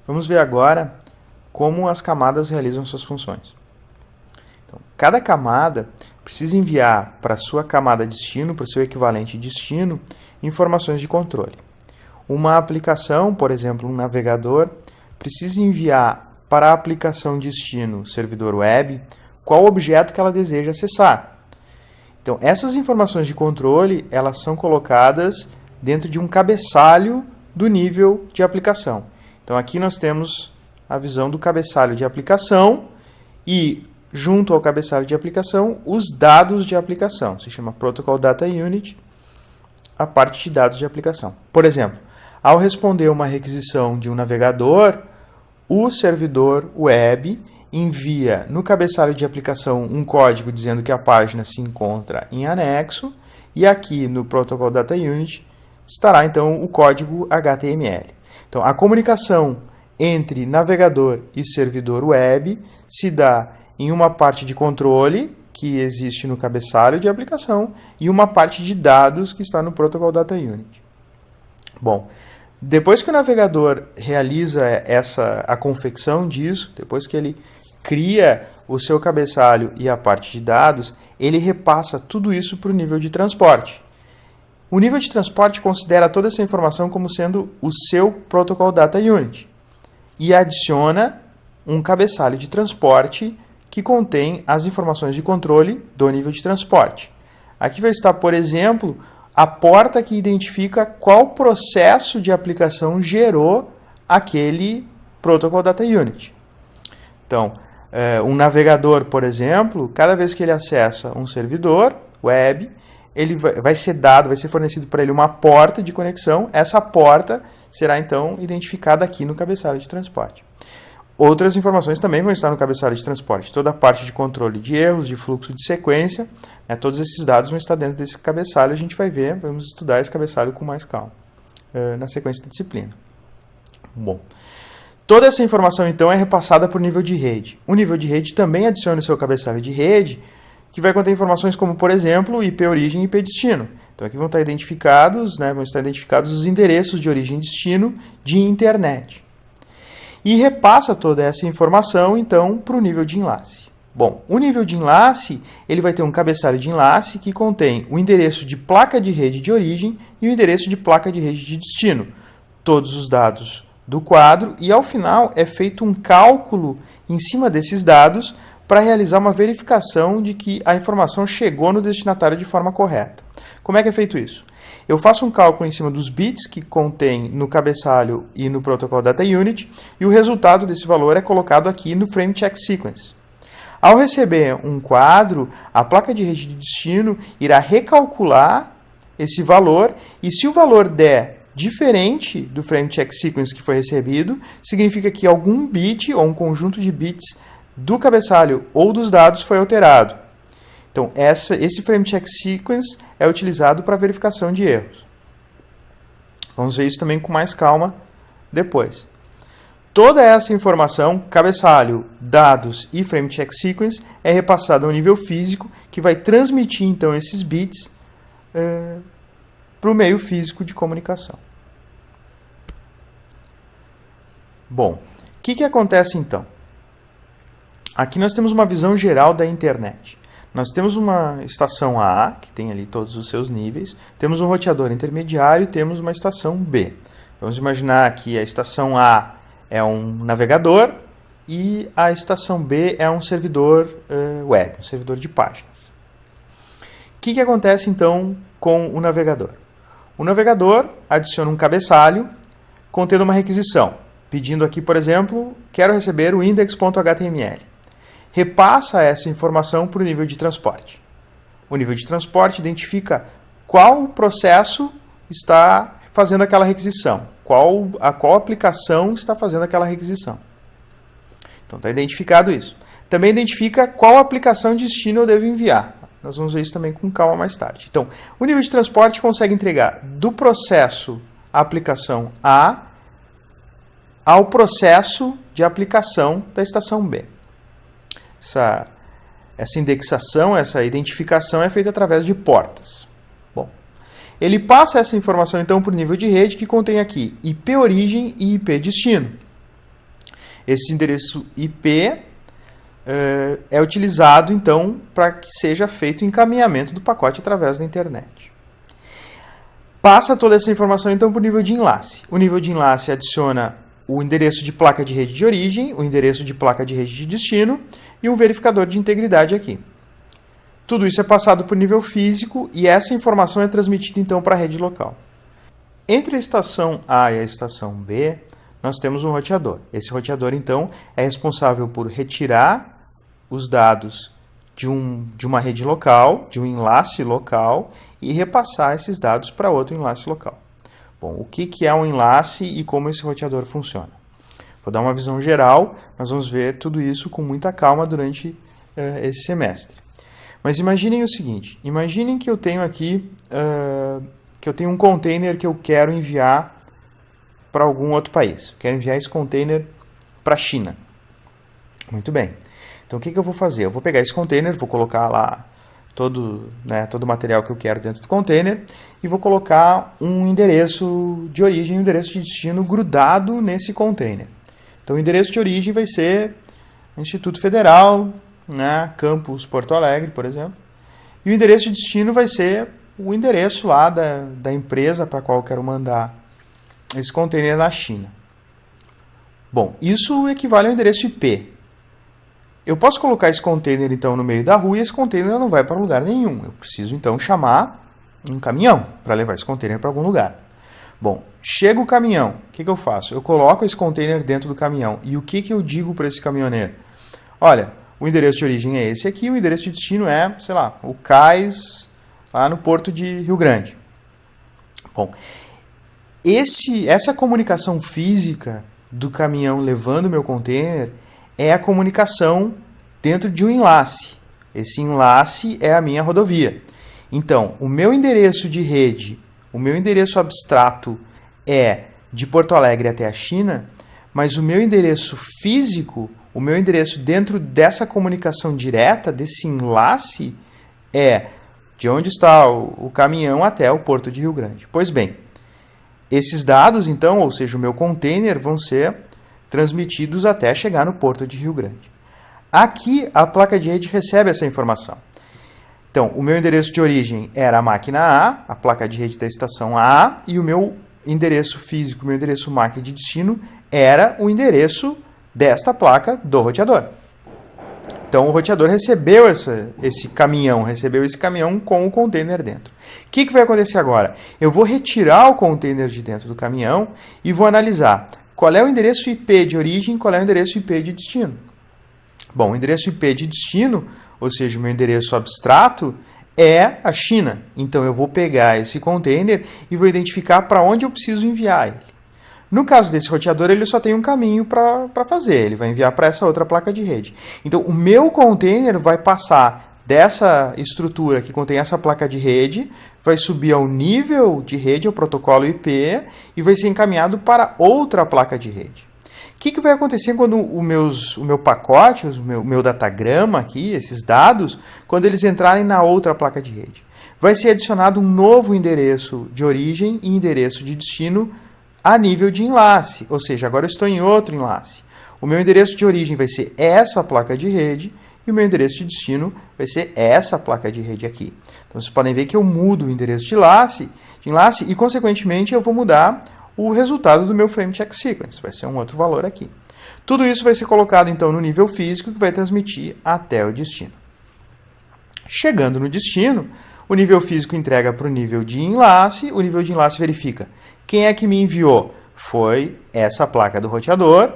Vamos ver agora como as camadas realizam suas funções. Então, cada camada precisa enviar para a sua camada destino, para o seu equivalente destino, informações de controle. Uma aplicação, por exemplo, um navegador, precisa enviar para a aplicação destino servidor web qual objeto que ela deseja acessar. Então, essas informações de controle, elas são colocadas dentro de um cabeçalho do nível de aplicação. Então, aqui nós temos a visão do cabeçalho de aplicação e, junto ao cabeçalho de aplicação, os dados de aplicação. Se chama Protocol Data Unit, a parte de dados de aplicação. Por exemplo, ao responder uma requisição de um navegador, o servidor web envia no cabeçalho de aplicação um código dizendo que a página se encontra em anexo, e aqui no Protocol Data Unit estará então o código HTML. Então, a comunicação entre navegador e servidor web se dá em uma parte de controle que existe no cabeçalho de aplicação e uma parte de dados que está no Protocol Data Unit. Bom, depois que o navegador realiza a confecção disso, depois que ele cria o seu cabeçalho e a parte de dados, ele repassa tudo isso para o nível de transporte. O nível de transporte considera toda essa informação como sendo o seu Protocol Data Unit e adiciona um cabeçalho de transporte que contém as informações de controle do nível de transporte. Aqui vai estar, por exemplo, a porta que identifica qual processo de aplicação gerou aquele Protocol Data Unit. Então, um navegador, por exemplo, cada vez que ele acessa um servidor web, ele vai ser fornecido para ele uma porta de conexão. Essa porta será então identificada aqui no cabeçalho de transporte. Outras informações também vão estar no cabeçalho de transporte. Toda a parte de controle de erros, de fluxo de sequência, todos esses dados vão estar dentro desse cabeçalho. A gente vai ver, vamos estudar esse cabeçalho com mais calma na sequência da disciplina. Bom, toda essa informação então é repassada para o nível de rede. O nível de rede também adiciona o seu cabeçalho de rede, que vai conter informações como, por exemplo, IP origem e IP destino. Então aqui vão estar identificados os endereços de origem e destino de internet. E repassa toda essa informação, então, para o nível de enlace. Bom, o nível de enlace, ele vai ter um cabeçalho de enlace que contém o endereço de placa de rede de origem e o endereço de placa de rede de destino. Todos os dados do quadro, e ao final é feito um cálculo em cima desses dados para realizar uma verificação de que a informação chegou no destinatário de forma correta. Como é que é feito isso? Eu faço um cálculo em cima dos bits que contém no cabeçalho e no Protocol Data Unit, e o resultado desse valor é colocado aqui no Frame Check Sequence. Ao receber um quadro, a placa de rede de destino irá recalcular esse valor, e se o valor der diferente do Frame Check Sequence que foi recebido, significa que algum bit ou um conjunto de bits do cabeçalho ou dos dados foi alterado. Então, esse Frame Check Sequence é utilizado para verificação de erros. Vamos ver isso também com mais calma depois. Toda essa informação, cabeçalho, dados e Frame Check Sequence, é repassada ao nível físico, que vai transmitir então esses bits para o meio físico de comunicação. Bom, o que acontece então? Aqui nós temos uma visão geral da internet. Nós temos uma estação A, que tem ali todos os seus níveis, temos um roteador intermediário e temos uma estação B. Vamos imaginar que a estação A é um navegador e a estação B é um servidor web, um servidor de páginas. O que acontece então com o navegador? O navegador adiciona um cabeçalho contendo uma requisição, pedindo aqui, por exemplo, quero receber o index.html. Repassa essa informação para o nível de transporte. O nível de transporte identifica qual processo está fazendo aquela requisição, qual aplicação está fazendo aquela requisição. Então está identificado isso. Também identifica qual aplicação de destino eu devo enviar. Nós vamos ver isso também com calma mais tarde. Então, o nível de transporte consegue entregar do processo aplicação A ao processo de aplicação da estação B. Essa indexação, essa identificação é feita através de portas. Bom, ele passa essa informação então para o nível de rede, que contém aqui IP origem e IP destino. Esse endereço IP é utilizado, então, para que seja feito o encaminhamento do pacote através da internet. Passa toda essa informação, então, para o nível de enlace. O nível de enlace adiciona o endereço de placa de rede de origem, o endereço de placa de rede de destino e um verificador de integridade aqui. Tudo isso é passado para o nível físico e essa informação é transmitida, então, para a rede local. Entre a estação A e a estação B, nós temos um roteador. Esse roteador, então, é responsável por retirar os dados de uma rede local, de um enlace local, e repassar esses dados para outro enlace local. Bom, o que é um enlace e como esse roteador funciona? Vou dar uma visão geral, nós vamos ver tudo isso com muita calma durante esse semestre. Mas imaginem o seguinte, imaginem que eu tenho aqui, um container que eu quero enviar para algum outro país. Quero enviar esse container para a China. Muito bem. Então o que eu vou fazer? Eu vou pegar esse container, vou colocar lá todo o material que eu quero dentro do container e vou colocar um endereço de origem e um endereço de destino grudado nesse container. Então o endereço de origem vai ser Instituto Federal, Campus Porto Alegre, por exemplo. E o endereço de destino vai ser o endereço lá da empresa para a qual eu quero mandar esse container na China. Bom, isso equivale ao endereço IP. Eu posso colocar esse container, então, no meio da rua e esse container não vai para lugar nenhum. Eu preciso, então, chamar um caminhão para levar esse container para algum lugar. Bom, chega o caminhão, o que eu faço? Eu coloco esse container dentro do caminhão. E o que eu digo para esse caminhoneiro? Olha, o endereço de origem é esse aqui, o endereço de destino é, sei lá, o cais lá no Porto de Rio Grande. Bom, essa comunicação física do caminhão levando o meu container é a comunicação dentro de um enlace. Esse enlace é a minha rodovia. Então, o meu endereço de rede, o meu endereço abstrato é de Porto Alegre até a China, mas o meu endereço físico, o meu endereço dentro dessa comunicação direta, desse enlace, é de onde está o caminhão até o Porto de Rio Grande. Pois bem, esses dados, então, ou seja, o meu container, vão ser transmitidos até chegar no Porto de Rio Grande. Aqui, a placa de rede recebe essa informação. Então, o meu endereço de origem era a máquina A, a placa de rede da estação A, e o meu endereço físico, o meu endereço MAC de destino, era o endereço desta placa do roteador. Então, o roteador recebeu esse caminhão com o container dentro. O que vai acontecer agora? Eu vou retirar o container de dentro do caminhão e vou analisar qual é o endereço IP de origem e qual é o endereço IP de destino. Bom, o endereço IP de destino, ou seja, o meu endereço abstrato, é a China. Então, eu vou pegar esse container e vou identificar para onde eu preciso enviar ele. No caso desse roteador, ele só tem um caminho para fazer. Ele vai enviar para essa outra placa de rede. Então, o meu container vai passar dessa estrutura que contém essa placa de rede, vai subir ao nível de rede, ao protocolo IP, e vai ser encaminhado para outra placa de rede. O que vai acontecer quando o meu pacote, o meu datagrama aqui, esses dados, quando eles entrarem na outra placa de rede? Vai ser adicionado um novo endereço de origem e endereço de destino a nível de enlace, ou seja, agora eu estou em outro enlace. O meu endereço de origem vai ser essa placa de rede e o meu endereço de destino vai ser essa placa de rede aqui. Então, vocês podem ver que eu mudo o endereço de enlace e, consequentemente, eu vou mudar o resultado do meu frame check sequence. Vai ser um outro valor aqui. Tudo isso vai ser colocado, então, no nível físico que vai transmitir até o destino. Chegando no destino, o nível físico entrega para o nível de enlace verifica quem é que me enviou. Foi essa placa do roteador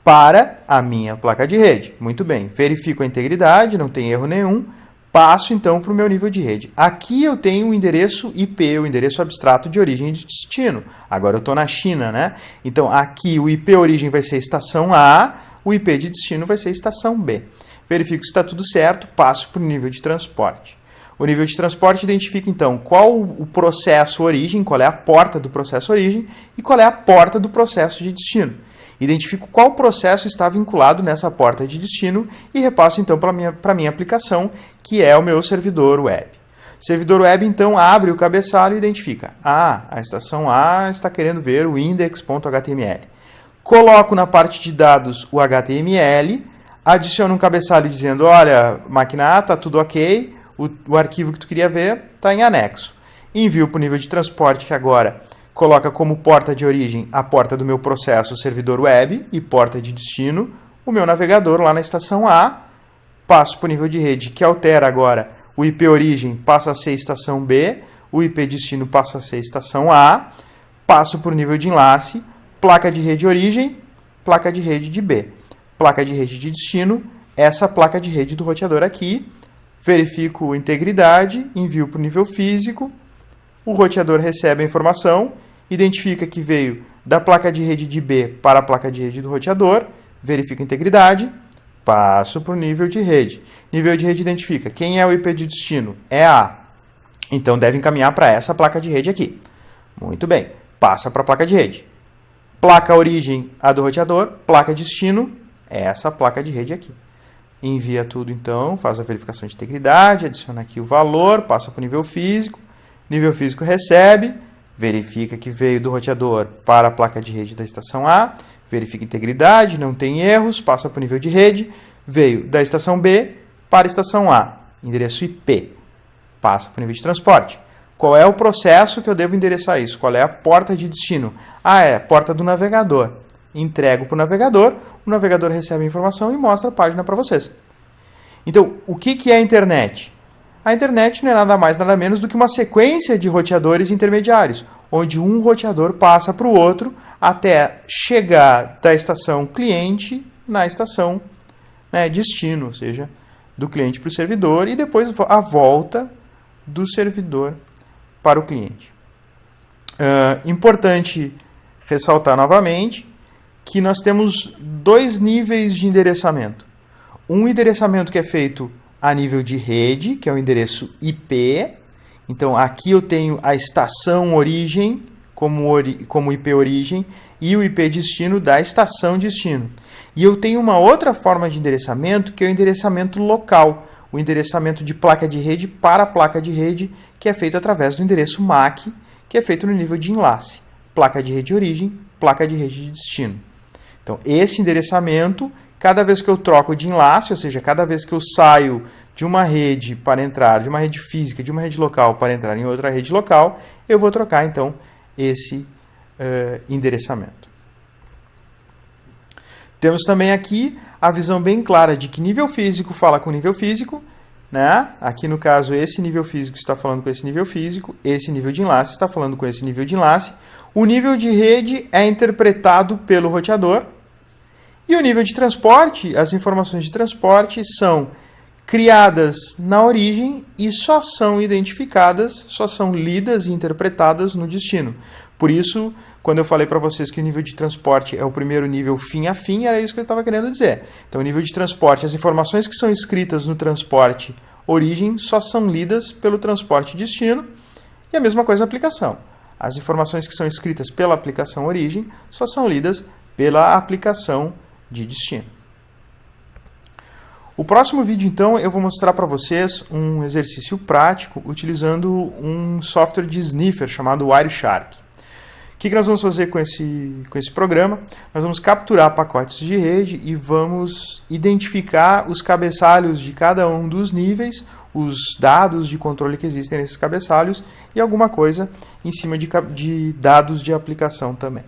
para a minha placa de rede. Muito bem, verifico a integridade, não tem erro nenhum, passo então para o meu nível de rede. Aqui eu tenho o endereço IP, o endereço abstrato de origem e de destino. Agora eu estou na China, né? Então aqui o IP origem vai ser estação A, o IP de destino vai ser estação B. Verifico se está tudo certo, passo para o nível de transporte. O nível de transporte identifica, então, qual o processo origem, qual é a porta do processo origem e qual é a porta do processo de destino. Identifico qual processo está vinculado nessa porta de destino e repasso, então, para a minha aplicação, que é o meu servidor web. O servidor web, então, abre o cabeçalho e identifica. A estação A está querendo ver o index.html. coloco na parte de dados o HTML, adiciono um cabeçalho dizendo, olha, máquina A, está tudo ok, o arquivo que tu queria ver está em anexo. Envio para o nível de transporte, que agora coloca como porta de origem a porta do meu processo, o servidor web, e porta de destino, o meu navegador lá na estação A. Passo para o nível de rede, que altera agora o IP origem, passa a ser estação B, o IP destino passa a ser estação A. Passo para o nível de enlace, placa de rede origem, placa de rede de B. Placa de rede de destino, essa placa de rede do roteador aqui. Verifico integridade, envio para o nível físico, o roteador recebe a informação, identifica que veio da placa de rede de B para a placa de rede do roteador, verifica integridade, passo para o nível de rede. Nível de rede identifica quem é o IP de destino, é A. Então deve encaminhar para essa placa de rede aqui. Muito bem, passa para a placa de rede. Placa origem, a do roteador, placa destino, é essa placa de rede aqui. Envia tudo então, faz a verificação de integridade, adiciona aqui o valor, passa para o nível físico recebe, verifica que veio do roteador para a placa de rede da estação A, verifica integridade, não tem erros, passa para o nível de rede, veio da estação B para a estação A, endereço IP, passa para o nível de transporte. Qual é o processo que eu devo endereçar isso? Qual é a porta de destino? Ah, é a porta do navegador. Entrego para o navegador recebe a informação e mostra a página para vocês. Então, o que é a internet? A internet não é nada mais, nada menos do que uma sequência de roteadores intermediários, onde um roteador passa para o outro até chegar da estação cliente na estação destino, ou seja, do cliente para o servidor, e depois a volta do servidor para o cliente. Importante ressaltar novamente que nós temos dois níveis de endereçamento. Um endereçamento que é feito a nível de rede, que é o endereço IP. Então, aqui eu tenho a estação origem como IP origem e o IP destino da estação destino. E eu tenho uma outra forma de endereçamento, que é o endereçamento local, o endereçamento de placa de rede para placa de rede, que é feito através do endereço MAC, que é feito no nível de enlace. Placa de rede origem, placa de rede de destino. Então, esse endereçamento, cada vez que eu troco de enlace, ou seja, cada vez que eu saio de uma rede para entrar, de uma rede física, de uma rede local para entrar em outra rede local, eu vou trocar, então, esse endereçamento. Temos também aqui a visão bem clara de que nível físico fala com nível físico, né? Aqui, no caso, esse nível físico está falando com esse nível físico, esse nível de enlace está falando com esse nível de enlace. O nível de rede é interpretado pelo roteador. E o nível de transporte, as informações de transporte são criadas na origem e só são identificadas, só são lidas e interpretadas no destino. Por isso, quando eu falei para vocês que o nível de transporte é o primeiro nível fim a fim, era isso que eu estava querendo dizer. Então, o nível de transporte, as informações que são escritas no transporte origem só são lidas pelo transporte destino, e a mesma coisa a aplicação. As informações que são escritas pela aplicação origem só são lidas pela aplicação de destino. O próximo vídeo, então, eu vou mostrar para vocês um exercício prático utilizando um software de sniffer chamado Wireshark. O que nós vamos fazer com esse programa? Nós vamos capturar pacotes de rede e vamos identificar os cabeçalhos de cada um dos níveis, os dados de controle que existem nesses cabeçalhos e alguma coisa em cima de dados de aplicação também.